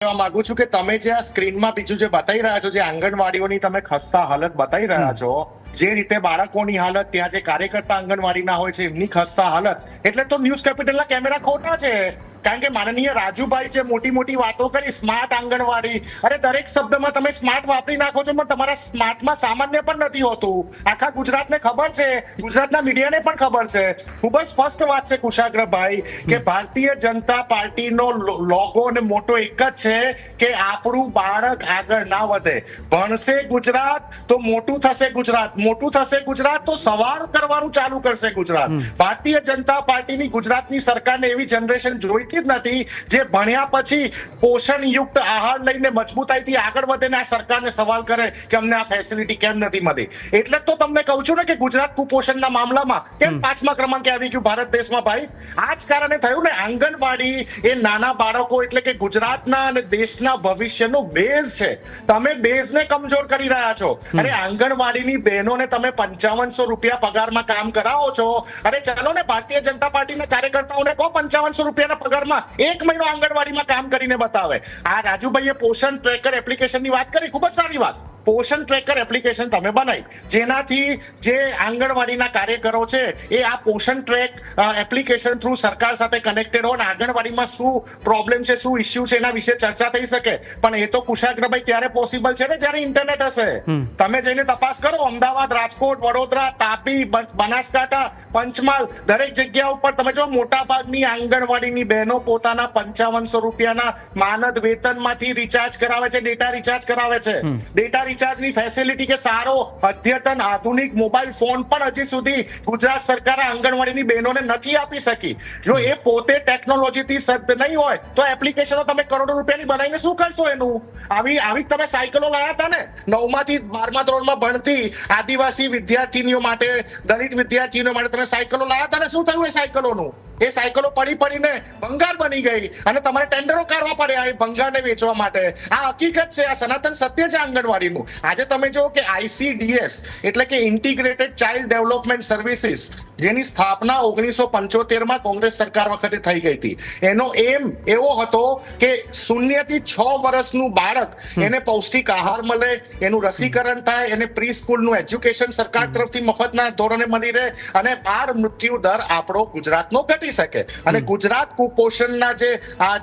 કહેવા માંગુ છું કે તમે જે આ સ્ક્રીનમાં બીજું જે બતાવી રહ્યા છો, જે આંગણવાડીઓની તમે ખસ્તા હાલત બતાવી રહ્યા છો, જે રીતે બાળકોની હાલત, ત્યાં જે કાર્યકર્તા આંગણવાડીના હોય છે એમની ખસ્તા હાલત, એટલે તો ન્યૂઝ કેપિટલના કેમેરા ખોટા છે. કારણ કે માનનીય રાજુભાઈ જે મોટી મોટી વાતો કરી, સ્માર્ટ આંગણવાડી, અરે દરેક શબ્દમાં તમે સ્માર્ટ વાપરી નાખો છો, પણ તમારા સ્માર્ટમાં સામાન્ય પણ નથી હોતું. આખા ગુજરાતને ખબર છે, ગુજરાતના મીડિયાને પણ ખબર છે. ખૂબ જ સ્પષ્ટ વાત છે કુશાગ્રભાઈ કે ભારતીય જનતા પાર્ટીનો લોગો અને મોટો એક જ છે કે આપણું બાળક આગળ ના વધે. ભણશે ગુજરાત તો મોટું થશે ગુજરાત, મોટું થશે ગુજરાત તો સવાલ કરવાનું ચાલુ કરશે ગુજરાત. ભારતીય જનતા પાર્ટીની ગુજરાતની સરકારને એવી જનરેશન જોઈ જ નથી જે ભણ્યા પછી પોષણ યુક્ત આહાર લઈને મજબૂતાઈથી આગળ વધે ને આ સરકારને સવાલ કરે કે અમને આ ફેસિલિટી કેમ નથી મળી. એટલે તો તમને કહું છું ને કે ગુજરાત કુપોષણના મામલામાં કેમ 5મા ક્રમાંકે આવી ગયું ભારત દેશમાં. ભાઈ આ જ કારણે થયું ને. આંગણવાડી એ નાના બાળકો એટલે કે ગુજરાતના અને દેશના ભવિષ્યનો બેઝ છે. તમે બેઝને કમજોર કરી રહ્યા છો. અરે આંગણવાડીની બહેનોને તમે 5500 રૂપિયા પગારમાં કામ કરાવો છો. અરે ચાલો ને ભારતીય જનતા પાર્ટીના કાર્યકર્તાઓને કહો 5500 રૂપિયાના પગાર એક મહિનો આંગણવાડીમાં કામ કરીને બતાવે. આ રાજુભાઈએ પોષણ ટ્રેકર એપ્લિકેશનની વાત કરી, ખૂબ જ સારી વાત. પોષણ ટ્રેકર એપ્લિકેશન તમે બનાવી જેનાથી જે આંગણવાડીના કાર્યકરો છે એ આ પોષણ ટ્રેક એપ્લિકેશન થ્રુ સરકાર સાથે કનેક્ટેડ હોય અને આંગણવાડીમાં શું પ્રોબ્લેમ છે, શું ઇસ્યુ છે એના વિશે ચર્ચા થઈ શકે. પણ એ તો કુશાગ્રભાઈ ત્યારે પોસિબલ છે ને જ્યારે ઇન્ટરનેટ હશે. તમે જઈને તપાસ કરો, અમદાવાદ, રાજકોટ, વડોદરા, તાપી, બનાસકાંઠા, પંચમહાલ, દરેક જગ્યા ઉપર તમે જો મોટા ભાગની આંગણવાડીની બહેનો પોતાના 5500 રૂપિયાના માનદ વેતનમાંથી રિચાર્જ કરાવે છે, ડેટા રિચાર્જ કરાવે છે. ડેટા રિચાર્જની ફેસિલિટી કે સારો અદ્યતન આધુનિક મોબાઈલ ફોન પણ હજી સુધી ગુજરાત સરકારે આંગણવાડીની બહેનોને નથી આપી શકી. જો એ પોતે ટેકનોલોજીથી સજ્જ નહીં હોય તો એપ્લિકેશનો તમે કરોડો રૂપિયાની બનાવીને શું કરશો એનું? આવી તમે સાયકલો લાયા હતા ને 9માથી 12મા ધોરણમાં ભણતી આદિવાસી વિદ્યાર્થીનીઓ માટે, દલિત વિદ્યાર્થીઓ માટે તમે સાયકલો લાયા હતા ને શું થયું એ સાયકલોનું? એ સાયકલો પડી પડીને ભંગાર બની ગઈ અને તમારે ટેન્ડરો કાઢવા પડ્યા એ ભંગારને વેચવા માટે. આ હકીકત છે, આ સનાતન સત્ય છે આંગણવાડીનું. આજે તમે જો કે ICDS એટલે કે ઇન્ટિગ્રેટેડ ચાઇલ્ડ ડેવલપમેન્ટ સર્વિસીસ, જેની સ્થાપના 1975માં કોંગ્રેસ સરકાર વખતે થઈ ગઈ હતી. એનો એમ એવો હતો કે 0 થી 6 વર્ષનું બાળક એને પૌષ્ટિક આહાર મળે, એનું રસીકરણ થાય, એને પ્રી સ્કૂલનું એજ્યુકેશન સરકાર તરફથી મફતના ધોરણે મળી રહે અને બાળ મૃત્યુ દર આપણો ગુજરાતનો ઘટી શકે અને ગુજરાત કુપોષણના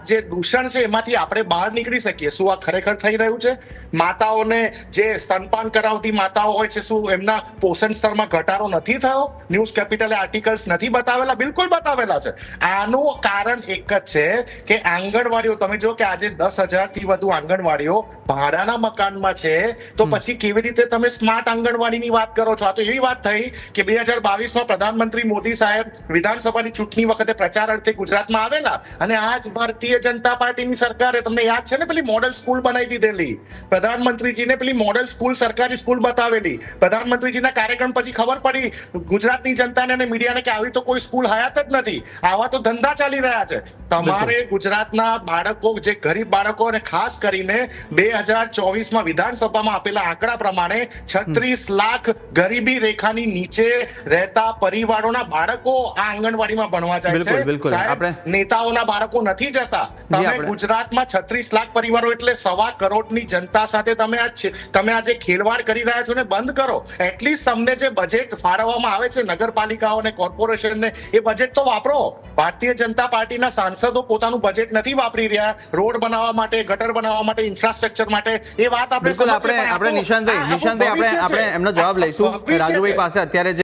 જે દૂષણ છે એમાંથી આપણે બહાર નીકળી શકીએ. શું આ ખરેખર થઈ રહ્યું છે? માતાઓને જે સ્તનપાન કરાવતી માતાઓ હોય છે, શું એમના પોષણ સ્તરમાં ઘટાડો નથી થયો? ન્યૂઝ કેપિટલે આર્ટિકલ્સ નથી બતાવેલા? બિલકુલ બતાવેલા છે. આનું કારણ એક જ છે કે આંગણવાડીઓ, તમે જો કે આજે 10,000 થી વધુ આંગણવાડીઓ ભાડાના મકાનમાં છે, તો પછી કેવી રીતે તમે સ્માર્ટ આંગણવાડીની વાત કરો છો? આ તો એવી વાત થઈ કે 2022માં પ્રધાનમંત્રી મોદી સાહેબ વિધાનસભાની ચૂંટણી વખતે પ્રચાર અર્થે ગુજરાતમાં આવેલા અને આજ ભારતીય જનતા પાર્ટીની સરકારે, તમને યાદ છે ને, પેલી મોડલ સ્કૂલ બનાવી દીધેલી. પ્રધાનમંત્રીજીને પેલી મોડલ સ્કૂલ, સરકારી સ્કૂલ બતાવેલી. પ્રધાનમંત્રીજીના કાર્યક્રમ પછી ખબર પડી ગુજરાતની જનતાને અને મીડિયાને કે આવી તો કોઈ સ્કૂલ હયાત જ નથી, આવા તો ધંધા ચાલી રહ્યા છે. તમારે ગુજરાતના બાળકો, જે ગરીબ બાળકો, અને ખાસ કરીને 2024માં વિધાનસભામાં આપેલા આંકડા પ્રમાણે 36 લાખ ગરીબી રેખાની નીચે રહેતા પરિવારોના બાળકો આ આંગણવાડીમાં ભણવા જાય છે. સાહેબ, નેતાઓના બાળકો નથી જતા. તમે ગુજરાતમાં 36 લાખ પરિવારો એટલે 1.25 કરોડની જનતા સાથે તમે આજે ખેલવાડ કરી રહ્યા છો ને બંધ કરો. એટલીસ્ટ તમને જે બજેટ ફાળવવામાં આવે છે નગરપાલિકાઓ અને કોર્પોરેશનને, એ બજેટ તો વાપરો. ભારતીય જનતા પાર્ટીના સાંસદો પોતાનું બજેટ નથી વાપરી રહ્યા રોડ બનાવવા માટે, ગટર બનાવવા માટે, ઇન્ફ્રાસ્ટ્રક્ચર માટે. એ વાત આપણે નિશાંતભાઈ આપણે એમનો જવાબ લઈશું રાજુભાઈ પાસે. અત્યારે